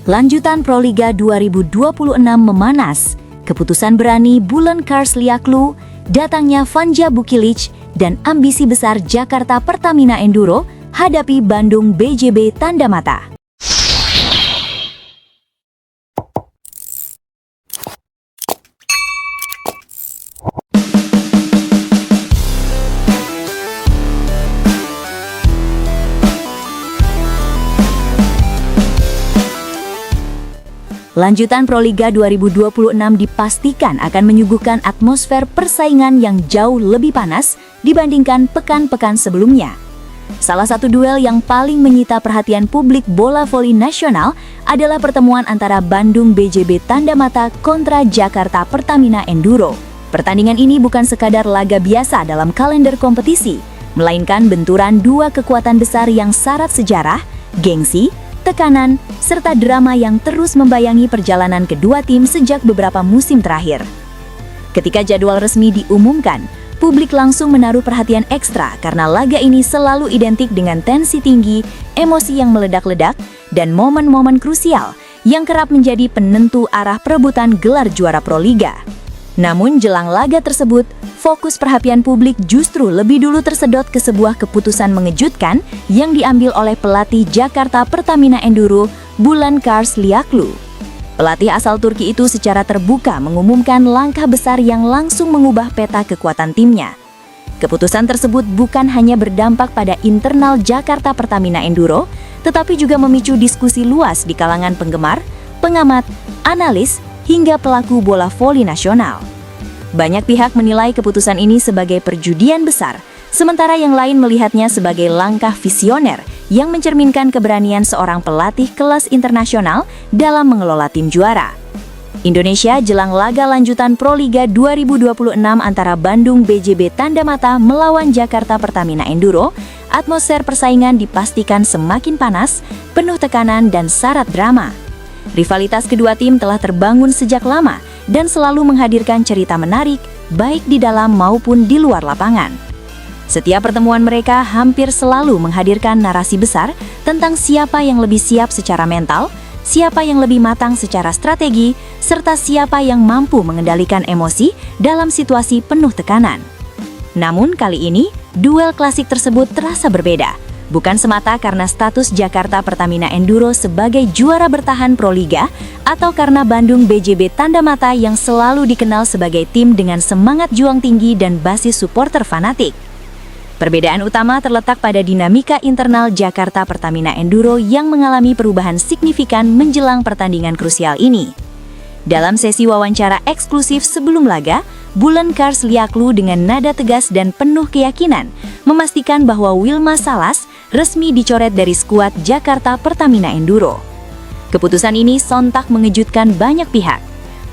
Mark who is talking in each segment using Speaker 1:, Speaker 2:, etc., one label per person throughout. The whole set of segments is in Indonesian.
Speaker 1: Lanjutan Proliga 2026 memanas. Keputusan berani Bulan Karsliaklu, datangnya Vanja Bukilic, dan ambisi besar Jakarta Pertamina Enduro hadapi Bandung BJB tanda mata. Lanjutan Proliga 2026 dipastikan akan menyuguhkan atmosfer persaingan yang jauh lebih panas dibandingkan pekan-pekan sebelumnya. Salah satu duel yang paling menyita perhatian publik bola voli nasional adalah pertemuan antara Bandung BJB tanda mata kontra Jakarta Pertamina Enduro. Pertandingan ini bukan sekadar laga biasa dalam kalender kompetisi, melainkan benturan dua kekuatan besar yang syarat sejarah, gengsi, tekanan, serta drama yang terus membayangi perjalanan kedua tim sejak beberapa musim terakhir. Ketika jadwal resmi diumumkan, publik langsung menaruh perhatian ekstra karena laga ini selalu identik dengan tensi tinggi, emosi yang meledak-ledak, dan momen-momen krusial yang kerap menjadi penentu arah perebutan gelar juara Proliga. Namun jelang laga tersebut, fokus perhatian publik justru lebih dulu tersedot ke sebuah keputusan mengejutkan yang diambil oleh pelatih Jakarta Pertamina Enduro, Bulan Karsliaklu. Pelatih asal Turki itu secara terbuka mengumumkan langkah besar yang langsung mengubah peta kekuatan timnya. Keputusan tersebut bukan hanya berdampak pada internal Jakarta Pertamina Enduro, tetapi juga memicu diskusi luas di kalangan penggemar, pengamat, analis, hingga pelaku bola voli nasional. Banyak pihak menilai keputusan ini sebagai perjudian besar, sementara yang lain melihatnya sebagai langkah visioner yang mencerminkan keberanian seorang pelatih kelas internasional dalam mengelola tim juara. Indonesia jelang laga lanjutan Proliga 2026 antara Bandung BJB tanda mata melawan Jakarta Pertamina Enduro, atmosfer persaingan dipastikan semakin panas, penuh tekanan dan syarat drama. Rivalitas kedua tim telah terbangun sejak lama dan selalu menghadirkan cerita menarik, baik di dalam maupun di luar lapangan. Setiap pertemuan mereka hampir selalu menghadirkan narasi besar tentang siapa yang lebih siap secara mental, siapa yang lebih matang secara strategi, serta siapa yang mampu mengendalikan emosi dalam situasi penuh tekanan. Namun kali ini, duel klasik tersebut terasa berbeda. Bukan semata karena status Jakarta Pertamina Enduro sebagai juara bertahan Proliga atau karena Bandung BJB tanda mata yang selalu dikenal sebagai tim dengan semangat juang tinggi dan basis supporter fanatik. Perbedaan utama terletak pada dinamika internal Jakarta Pertamina Enduro yang mengalami perubahan signifikan menjelang pertandingan krusial ini. Dalam sesi wawancara eksklusif sebelum laga, Bulan Karsliaklu dengan nada tegas dan penuh keyakinan memastikan bahwa Wilma Salas resmi dicoret dari skuad Jakarta Pertamina Enduro. Keputusan ini sontak mengejutkan banyak pihak.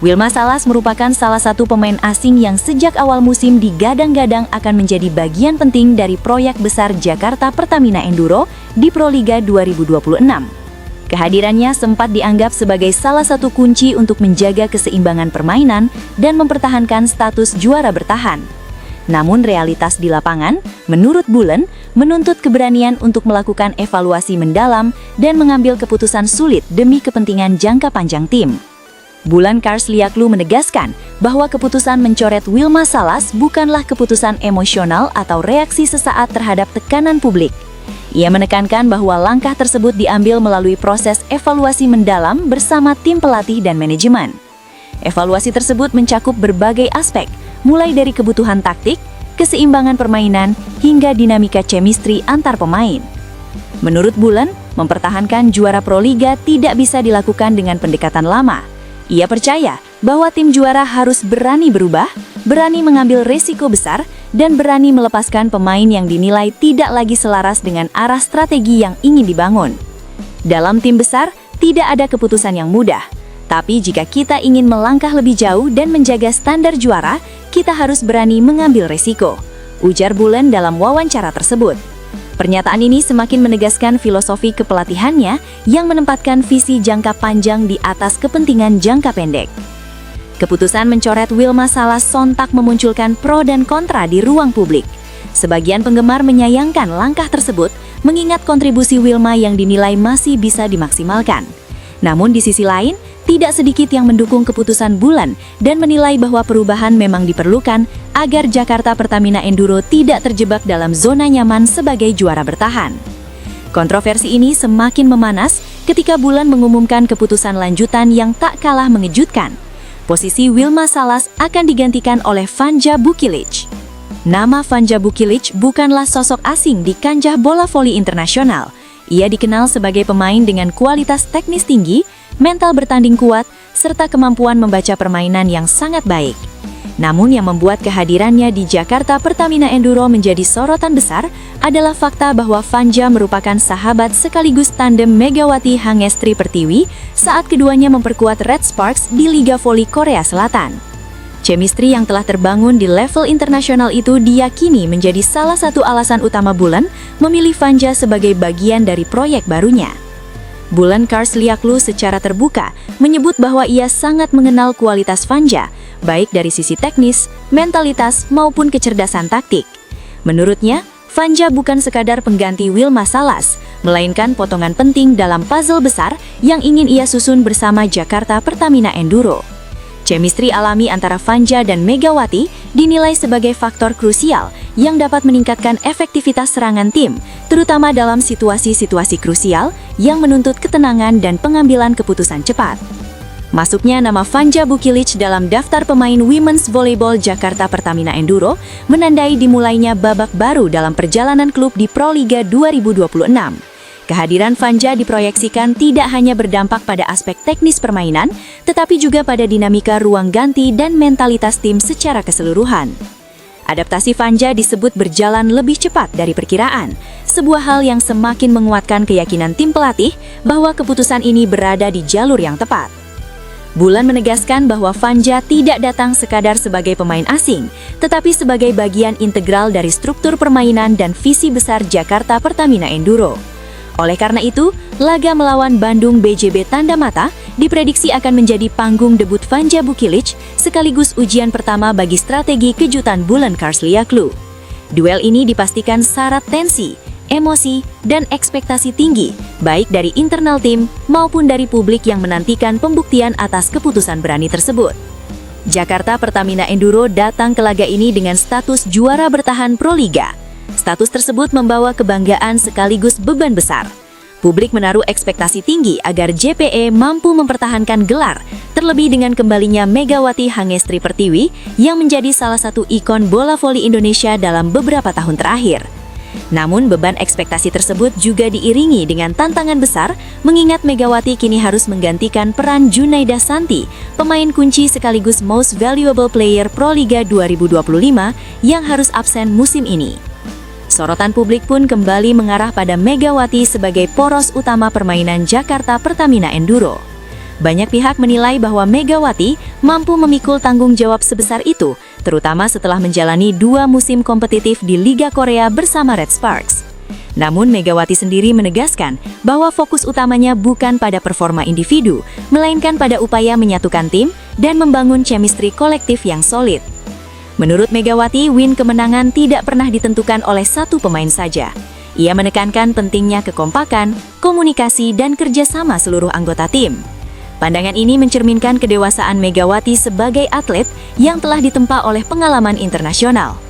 Speaker 1: Wilma Salas merupakan salah satu pemain asing yang sejak awal musim digadang-gadang akan menjadi bagian penting dari proyek besar Jakarta Pertamina Enduro di Proliga 2026. Kehadirannya sempat dianggap sebagai salah satu kunci untuk menjaga keseimbangan permainan dan mempertahankan status juara bertahan. Namun realitas di lapangan, menurut Bulan, menuntut keberanian untuk melakukan evaluasi mendalam dan mengambil keputusan sulit demi kepentingan jangka panjang tim. Bulan Karsliaklu menegaskan bahwa keputusan mencoret Wilma Salas bukanlah keputusan emosional atau reaksi sesaat terhadap tekanan publik. Ia menekankan bahwa langkah tersebut diambil melalui proses evaluasi mendalam bersama tim pelatih dan manajemen. Evaluasi tersebut mencakup berbagai aspek, mulai dari kebutuhan taktik, keseimbangan permainan, hingga dinamika chemistry antar pemain. Menurut Bulan, mempertahankan juara Proliga tidak bisa dilakukan dengan pendekatan lama. Ia percaya bahwa tim juara harus berani berubah, berani mengambil resiko besar, dan berani melepaskan pemain yang dinilai tidak lagi selaras dengan arah strategi yang ingin dibangun. Dalam tim besar, tidak ada keputusan yang mudah. Tapi jika kita ingin melangkah lebih jauh dan menjaga standar juara, kita harus berani mengambil resiko, ujar Bulan dalam wawancara tersebut. Pernyataan ini semakin menegaskan filosofi kepelatihannya yang menempatkan visi jangka panjang di atas kepentingan jangka pendek. Keputusan mencoret Wilma Salas sontak memunculkan pro dan kontra di ruang publik. Sebagian penggemar menyayangkan langkah tersebut, mengingat kontribusi Wilma yang dinilai masih bisa dimaksimalkan. Namun di sisi lain, tidak sedikit yang mendukung keputusan Bulan dan menilai bahwa perubahan memang diperlukan agar Jakarta Pertamina Enduro tidak terjebak dalam zona nyaman sebagai juara bertahan. Kontroversi ini semakin memanas ketika Bulan mengumumkan keputusan lanjutan yang tak kalah mengejutkan. Posisi Wilma Salas akan digantikan oleh Vanja Bukilic. Nama Vanja Bukilic bukanlah sosok asing di kancah bola voli internasional. Ia dikenal sebagai pemain dengan kualitas teknis tinggi, mental bertanding kuat, serta kemampuan membaca permainan yang sangat baik. Namun yang membuat kehadirannya di Jakarta Pertamina Enduro menjadi sorotan besar adalah fakta bahwa Vanja merupakan sahabat sekaligus tandem Megawati Hangestri Pertiwi saat keduanya memperkuat Red Sparks di Liga Voli Korea Selatan. Chemistry yang telah terbangun di level internasional itu diyakini menjadi salah satu alasan utama Bulan memilih Vanja sebagai bagian dari proyek barunya. Bulan Cars Liaklu secara terbuka menyebut bahwa ia sangat mengenal kualitas Vanja, baik dari sisi teknis, mentalitas, maupun kecerdasan taktik. Menurutnya, Vanja bukan sekadar pengganti Wilma Salas, melainkan potongan penting dalam puzzle besar yang ingin ia susun bersama Jakarta Pertamina Enduro. Chemistry alami antara Vanja dan Megawati dinilai sebagai faktor krusial yang dapat meningkatkan efektivitas serangan tim, terutama dalam situasi-situasi krusial yang menuntut ketenangan dan pengambilan keputusan cepat. Masuknya nama Vanja Bukilic dalam daftar pemain Women's Volleyball Jakarta Pertamina Enduro menandai dimulainya babak baru dalam perjalanan klub di Proliga 2026. Kehadiran Vanja diproyeksikan tidak hanya berdampak pada aspek teknis permainan, tetapi juga pada dinamika ruang ganti dan mentalitas tim secara keseluruhan. Adaptasi Vanja disebut berjalan lebih cepat dari perkiraan, sebuah hal yang semakin menguatkan keyakinan tim pelatih bahwa keputusan ini berada di jalur yang tepat. Bulan menegaskan bahwa Vanja tidak datang sekadar sebagai pemain asing, tetapi sebagai bagian integral dari struktur permainan dan visi besar Jakarta Pertamina Enduro. Oleh karena itu, laga melawan Bandung BJB Tanda Mata diprediksi akan menjadi panggung debut Vanja Bukilic sekaligus ujian pertama bagi strategi kejutan Bulan Cars Liaklu. Duel ini dipastikan syarat tensi, emosi, dan ekspektasi tinggi, baik dari internal tim maupun dari publik yang menantikan pembuktian atas keputusan berani tersebut. Jakarta Pertamina Enduro datang ke laga ini dengan status juara bertahan Proliga. Status tersebut membawa kebanggaan sekaligus beban besar. Publik menaruh ekspektasi tinggi agar JPE mampu mempertahankan gelar, terlebih dengan kembalinya Megawati Hangestri Pertiwi yang menjadi salah satu ikon bola voli Indonesia dalam beberapa tahun terakhir. Namun beban ekspektasi tersebut juga diiringi dengan tantangan besar, mengingat Megawati kini harus menggantikan peran Junaida Santi, pemain kunci sekaligus Most Valuable Player Proliga 2025 yang harus absen musim ini. Sorotan publik pun kembali mengarah pada Megawati sebagai poros utama permainan Jakarta Pertamina Enduro. Banyak pihak menilai bahwa Megawati mampu memikul tanggung jawab sebesar itu, terutama setelah menjalani 2 musim kompetitif di Liga Korea bersama Red Sparks. Namun Megawati sendiri menegaskan bahwa fokus utamanya bukan pada performa individu, melainkan pada upaya menyatukan tim dan membangun chemistry kolektif yang solid. Menurut Megawati, win kemenangan tidak pernah ditentukan oleh satu pemain saja. Ia menekankan pentingnya kekompakan, komunikasi, dan kerjasama seluruh anggota tim. Pandangan ini mencerminkan kedewasaan Megawati sebagai atlet yang telah ditempa oleh pengalaman internasional.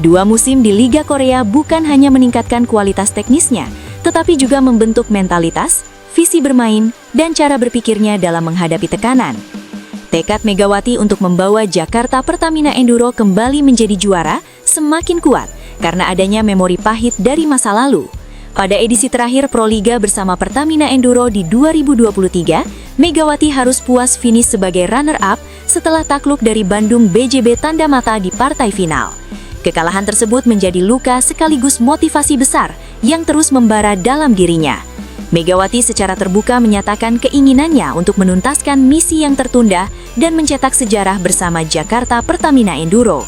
Speaker 1: 2 musim di Liga Korea bukan hanya meningkatkan kualitas teknisnya, tetapi juga membentuk mentalitas, visi bermain, dan cara berpikirnya dalam menghadapi tekanan. Tekad Megawati untuk membawa Jakarta Pertamina Enduro kembali menjadi juara semakin kuat karena adanya memori pahit dari masa lalu. Pada edisi terakhir Proliga bersama Pertamina Enduro di 2023, Megawati harus puas finish sebagai runner-up setelah takluk dari Bandung BJB Tanda Mata di partai final. Kekalahan tersebut menjadi luka sekaligus motivasi besar yang terus membara dalam dirinya. Megawati secara terbuka menyatakan keinginannya untuk menuntaskan misi yang tertunda dan mencetak sejarah bersama Jakarta Pertamina Enduro.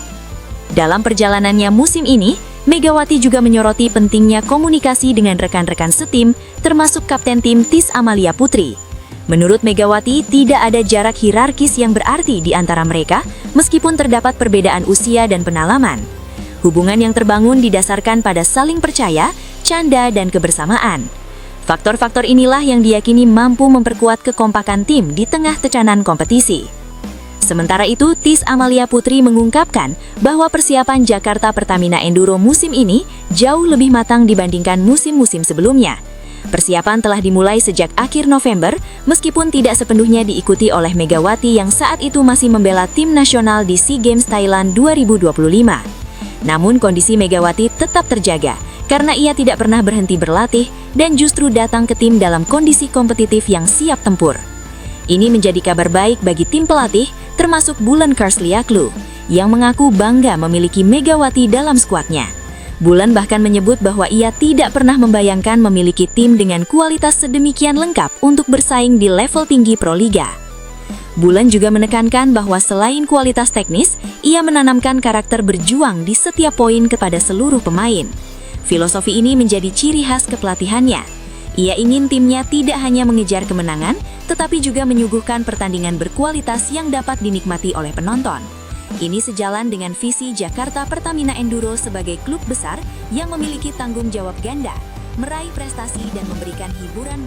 Speaker 1: Dalam perjalanannya musim ini, Megawati juga menyoroti pentingnya komunikasi dengan rekan-rekan setim, termasuk Kapten Tim Tis Amalia Putri. Menurut Megawati, tidak ada jarak hierarkis yang berarti di antara mereka, meskipun terdapat perbedaan usia dan pengalaman. Hubungan yang terbangun didasarkan pada saling percaya, canda, dan kebersamaan. Faktor-faktor inilah yang diyakini mampu memperkuat kekompakan tim di tengah tekanan kompetisi. Sementara itu, Tis Amalia Putri mengungkapkan bahwa persiapan Jakarta Pertamina Enduro musim ini jauh lebih matang dibandingkan musim-musim sebelumnya. Persiapan telah dimulai sejak akhir November, meskipun tidak sepenuhnya diikuti oleh Megawati yang saat itu masih membela tim nasional di SEA Games Thailand 2025. Namun kondisi Megawati tetap terjaga, karena ia tidak pernah berhenti berlatih dan justru datang ke tim dalam kondisi kompetitif yang siap tempur. Ini menjadi kabar baik bagi tim pelatih, termasuk Bulan Karsliaklu, yang mengaku bangga memiliki Megawati dalam skuadnya. Bulan bahkan menyebut bahwa ia tidak pernah membayangkan memiliki tim dengan kualitas sedemikian lengkap untuk bersaing di level tinggi Proliga. Bulan juga menekankan bahwa selain kualitas teknis, ia menanamkan karakter berjuang di setiap poin kepada seluruh pemain. Filosofi ini menjadi ciri khas kepelatihannya. Ia ingin timnya tidak hanya mengejar kemenangan, tetapi juga menyuguhkan pertandingan berkualitas yang dapat dinikmati oleh penonton. Ini sejalan dengan visi Jakarta Pertamina Enduro sebagai klub besar yang memiliki tanggung jawab ganda, meraih prestasi dan memberikan hiburan.